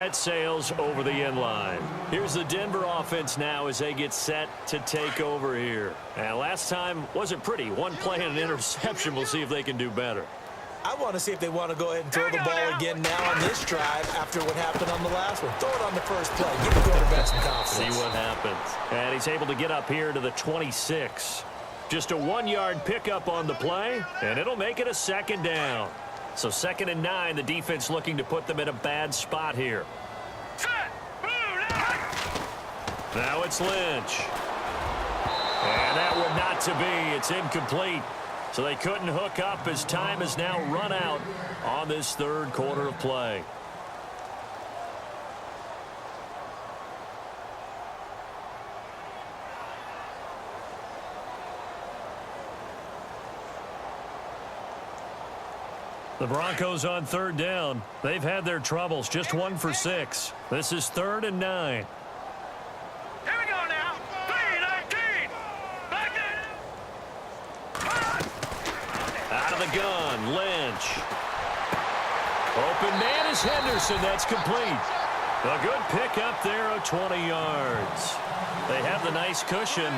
That sails over the end line. Here's the Denver offense now as they get set to take over here. And last time wasn't pretty. One play and an interception. We'll see if they can do better. I want to see if they want to go ahead and throw the ball again now on this drive after what happened on the last one. Throw it on the first play. Give the quarterback some confidence. See what happens. And he's able to get up here to the 26. Just a 1-yard pickup on the play, and it'll make it a second down. So 2nd and 9, the defense looking to put them in a bad spot here. Now it's Lynch. And that one not to be. It's incomplete. So they couldn't hook up as time has now run out on this third quarter of play. The Broncos on 3rd down. They've had their troubles. Just 1 for 6. This is 3rd and 9. Here we go now. 3-19. Back in. Out of the gun, Lynch. Open man is Henderson. That's complete. A good pickup there of 20 yards. They have the nice cushion.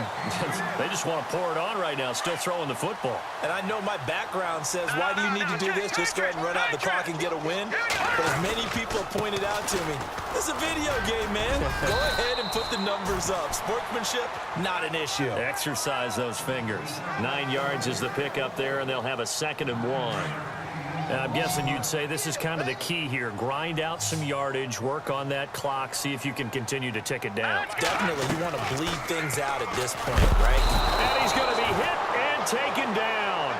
They just want to pour it on right now, still throwing the football. And I know my background says, why do you need to do this? Just go ahead and run out the clock and get a win. But as many people have pointed out to me, this is a video game, man. Go ahead and put the numbers up. Sportsmanship, not an issue. Exercise those fingers. 9 yards is the pickup there, and they'll have a 2nd and 1. I'm guessing you'd say this is kind of the key here. Grind out some yardage, work on that clock, see if you can continue to tick it down. Definitely. You want to bleed things out at this point, right? And he's going to be hit and taken down.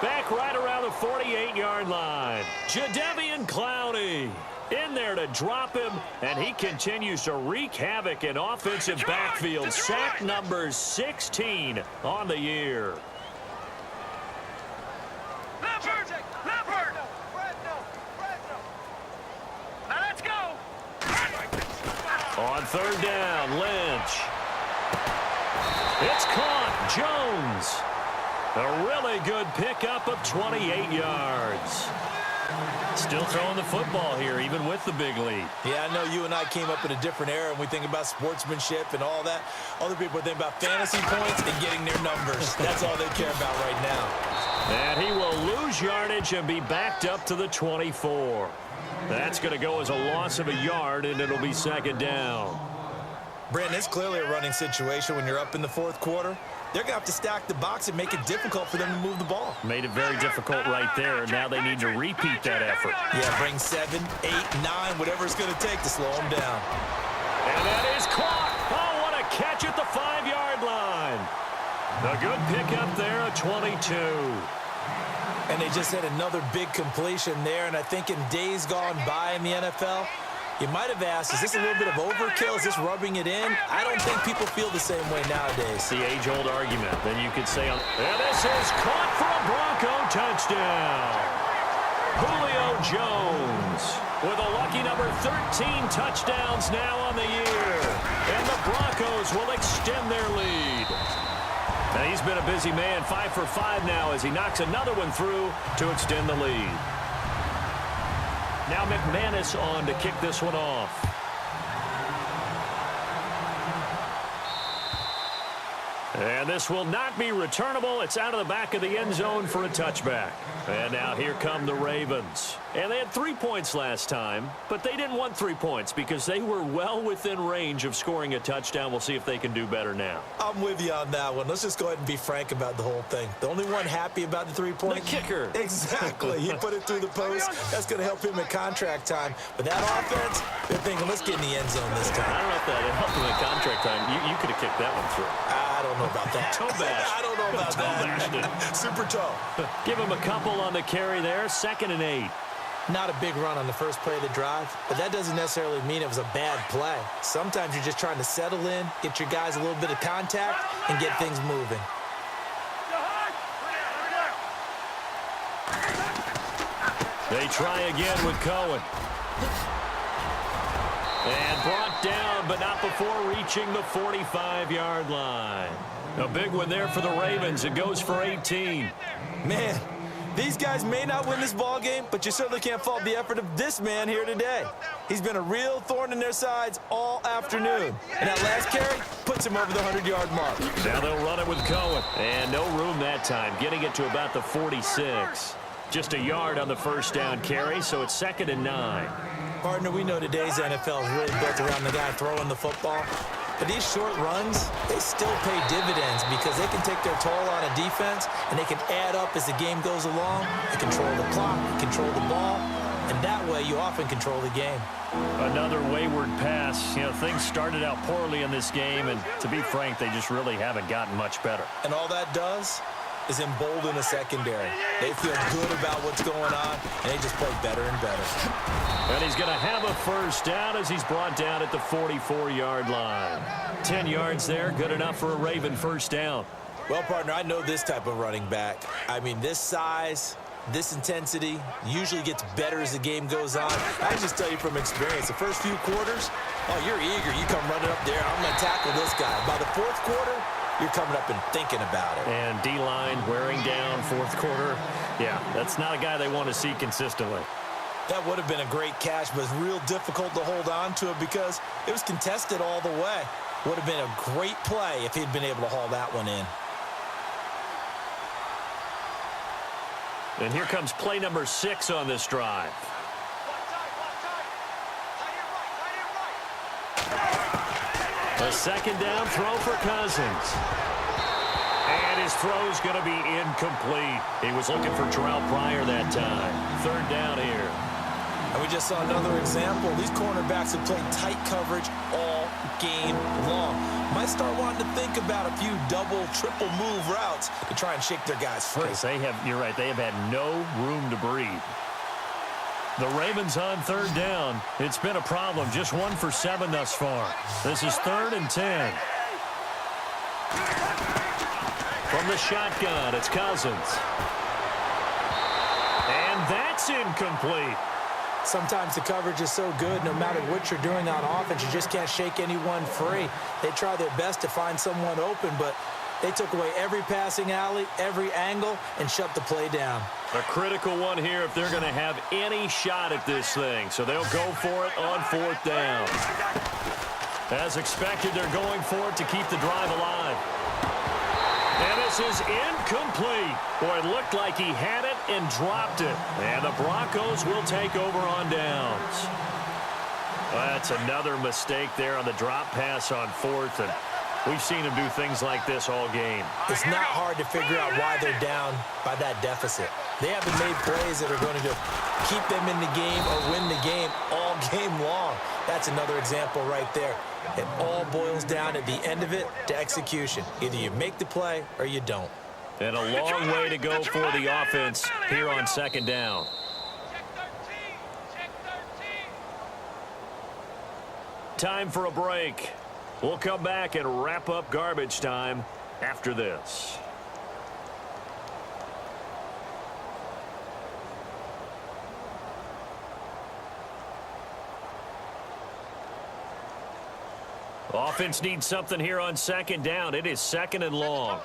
Back right around the 48-yard line. Jadeveon Clowney in there to drop him, and he continues to wreak havoc in offensive backfield. Sack number 16 on the year. On 3rd down, Lynch. It's caught. Jones. A really good pickup of 28 yards. Still throwing the football here, even with the big lead. Yeah, I know you and I came up in a different era, and we think about sportsmanship and all that. Other people think about fantasy points and getting their numbers. That's all they care about right now. And he will lose yardage and be backed up to the 24. That's going to go as a loss of a yard, and it'll be 2nd down. Brandon, it's clearly a running situation when you're up in the 4th quarter. They're going to have to stack the box and make it difficult for them to move the ball. Made it very difficult right there. Now they need to repeat that effort. Yeah, bring 7, 8, 9, whatever it's going to take to slow them down. And that is caught. Oh, what a catch at the 5-yard line. A good pickup there, a 22. And they just had another big completion there. And I think in days gone by in the NFL, you might have asked, is this a little bit of overkill? Is this rubbing it in? I don't think people feel the same way nowadays. The age-old argument. Then you could say, and this is caught for a Bronco touchdown. Julio Jones with a lucky number 13 touchdowns now on the year. And the Broncos will extend their lead. And he's been a busy man, 5 for 5 now as he knocks another one through to extend the lead. Now McManus on to kick this one off. And this will not be returnable. It's out of the back of the end zone for a touchback. And now here come the Ravens. And they had 3 points last time, but they didn't want 3 points because they were well within range of scoring a touchdown. We'll see if they can do better now. I'm with you on that one. Let's just go ahead and be frank about the whole thing. The only one happy about the 3 points? The kicker. Exactly. He put it through the post. That's going to help him in contract time. But that offense, they're thinking, let's get in the end zone this time. I don't know if that helped him in contract time. You could have kicked that one through. I don't know about that. Toe bash. I don't know about that. Super toe. Give him a couple on the carry there. 2nd and 8. Not a big run on the first play of the drive, but that doesn't necessarily mean it was a bad play. Sometimes you're just trying to settle in, get your guys a little bit of contact, and get things moving. They try again with Cohen. And brought down, but not before reaching the 45-yard line. A big one there for the Ravens. It goes for 18. Man, These guys may not win this ball game, but you certainly can't fault the effort of this man here today. He's been a real thorn in their sides all afternoon. And that last carry puts him over the 100-yard mark. Now they'll run it with Cohen. And no room that time, getting it to about the 46. Just a yard on the first down carry, so it's 2nd and 9. Partner, we know today's NFL is really built around the guy throwing the football. But these short runs, they still pay dividends because they can take their toll on a defense and they can add up as the game goes along. They control the clock, control the ball, and that way you often control the game. Another wayward pass. You know, things started out poorly in this game, and to be frank, they just really haven't gotten much better. And all that does is embolden a secondary. They feel good about what's going on, and they just play better and better. And he's going to have a first down as he's brought down at the 44-yard line. 10 yards there, good enough for a Raven first down. Well, partner, I know this type of running back. I mean, this size, this intensity usually gets better as the game goes on. I just tell you from experience, the first few quarters, oh, you're eager. You come running up there, I'm going to tackle this guy. By the fourth quarter, you're coming up and thinking about it. And D-line wearing down fourth quarter. Yeah, that's not a guy they want to see consistently. That would have been a great catch, but it's real difficult to hold on to it because it was contested all the way. Would have been a great play if he'd been able to haul that one in. And here comes play number 6 on this drive. A 2nd down throw for Cousins. And his throw's going to be incomplete. He was looking for Terrell Pryor that time. 3rd down here. And we just saw another example. These cornerbacks have played tight coverage all game long. Might start wanting to think about a few double, triple move routes to try and shake their guys free. You're right, they have had no room to breathe. The Ravens on 3rd down. It's been a problem. Just 1 for 7 thus far. This is 3rd and 10. From the shotgun, it's Cousins. And that's incomplete. Sometimes the coverage is so good, no matter what you're doing on offense, you just can't shake anyone free. They try their best to find someone open, but they took away every passing alley, every angle, and shut the play down. A critical one here if they're going to have any shot at this thing. So they'll go for it on 4th down. As expected, they're going for it to keep the drive alive. And this is incomplete. Boy, it looked like he had it and dropped it. And the Broncos will take over on downs. Well, that's another mistake there on the drop pass on 4th. And we've seen him do things like this all game. It's not hard to figure out why they're down by that deficit. They haven't made plays that are going to keep them in the game or win the game all game long. That's another example right there. It all boils down at the end of it to execution. Either you make the play or you don't. And a long way to go for the offense here on 2nd down. Time for a break. We'll come back and wrap up garbage time after this. Offense needs something here on 2nd down. It is 2nd and long.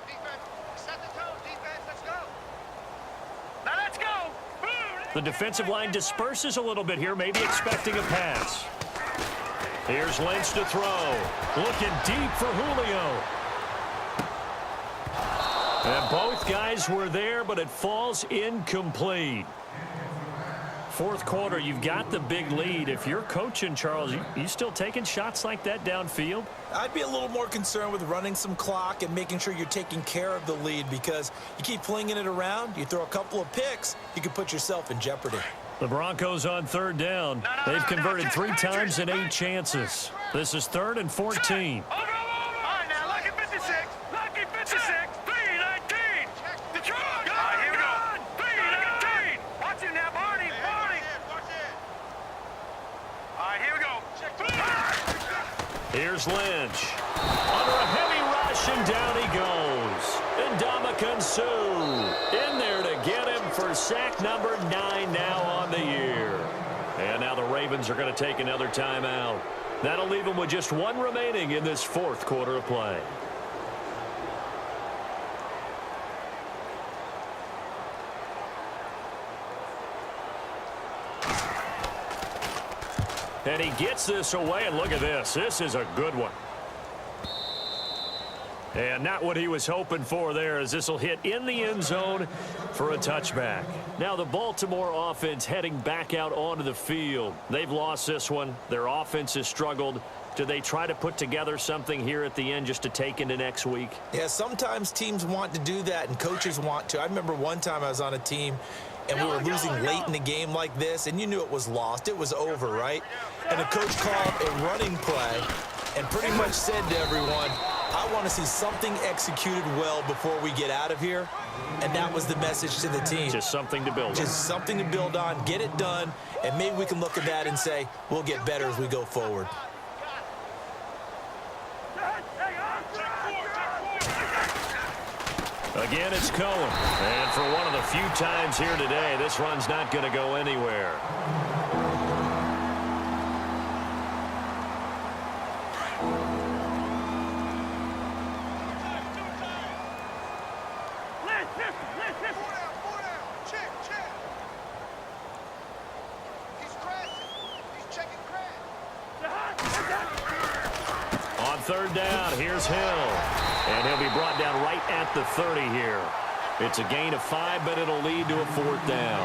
The defensive line disperses a little bit here, maybe expecting a pass. Here's Lynch to throw. Looking deep for Julio. And both guys were there, but it falls incomplete. 4th quarter, you've got the big lead. If you're coaching, Charles, you still taking shots like that downfield? I'd be a little more concerned with running some clock and making sure you're taking care of the lead because you keep flinging it around, you throw a couple of picks, you could put yourself in jeopardy. The Broncos on 3rd down. They've converted 3 times in 8 chances. This is 3rd and 14. All right, now, lucky 56. Lucky 56. 319. Detroit. Here we go. 319. Watch him now, Barney. Barney. All right, here we go. Here's Lynch. Under a heavy rush, and down he goes. And Ndamukong Suh in there to get him for sack number 9 now on the year. And now the Ravens are going to take another timeout. That'll leave them with just 1 remaining in this 4th quarter of play. And he gets this away, and look at this. This is a good one. And not what he was hoping for there, as this will hit in the end zone for a touchback. Now the Baltimore offense heading back out onto the field. They've lost this one. Their offense has struggled. Do they try to put together something here at the end just to take into next week? Yeah, sometimes teams want to do that, and coaches want to. I remember one time I was on a team, and we were losing late in the game like this, and you knew it was lost. It was over, right? And the coach called a running play and pretty much said to everyone, I want to see something executed well before we get out of here. And that was the message to the team. Just something to build on. Just something to build on, get it done, and maybe we can look at that and say, we'll get better as we go forward. Again, it's Cohen. And for one of the few times here today, this run's not going to go anywhere. On third down, here's Hill. And he'll be brought down right at the 30 here. It's a gain of 5, but it'll lead to a 4th down.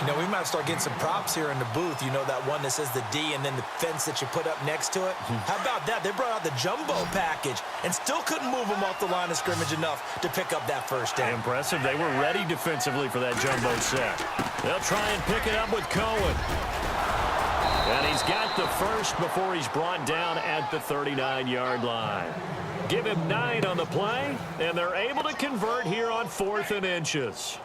You know, we might start getting some props here in the booth. You know, that one that says the D and then the fence that you put up next to it? How about that? They brought out the jumbo package and still couldn't move them off the line of scrimmage enough to pick up that first down. Impressive. They were ready defensively for that jumbo set. They'll try and pick it up with Cohen. And he's got the first before he's brought down at the 39-yard line. Give him 9 on the play, and they're able to convert here on 4th and inches.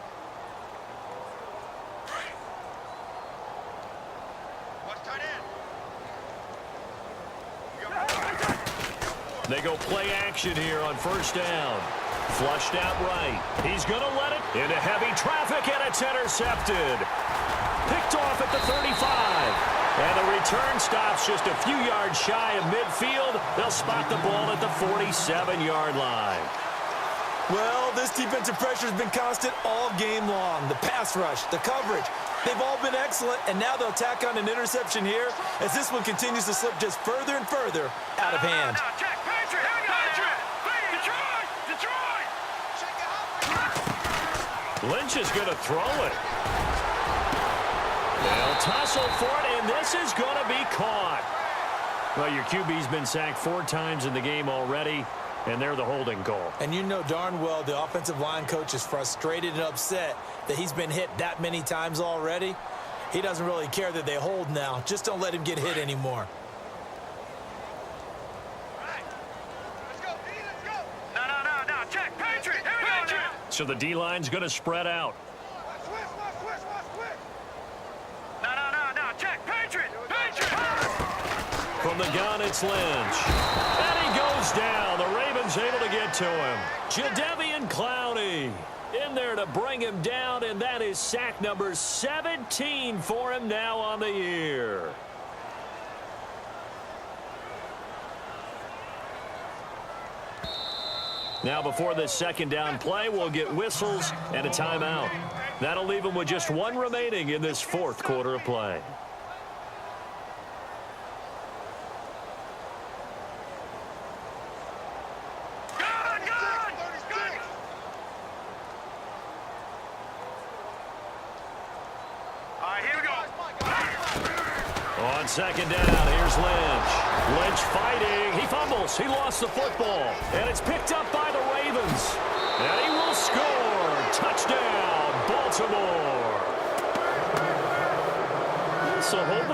They go play action here on first down. Flushed out right. He's going to let it into heavy traffic, and it's intercepted. Picked off at the 35. And the return stops just a few yards shy of midfield. They'll spot the ball at the 47-yard line. Well, this defensive pressure has been constant all game long. The pass rush, the coverage, they've all been excellent, and now they'll tack on an interception here as this one continues to slip just further and further out of hand. Lynch is going to throw it. They'll tussle for it, and this is going to be caught. Well, your QB's been sacked 4 times in the game already, and they're the holding call. And you know darn well the offensive line coach is frustrated and upset that he's been hit that many times already. He doesn't really care that they hold now. Just don't let him get hit anymore. No, check, Patriot, here we go now. So the D-line's going to spread out. No, check, Patriot. From the gun, it's Lynch. And he goes down. The Ravens able to get to him. Jadeveon Clowney in there to bring him down, and that is sack number 17 for him now on the year. Now before this second down play, we'll get whistles and a timeout. That'll leave him with just 1 remaining in this 4th quarter of play. On second down, here's Lynch. Lynch fighting. He fumbles. He lost the football. And it's picked up by the Ravens. And he will score. Touchdown, Baltimore. So hold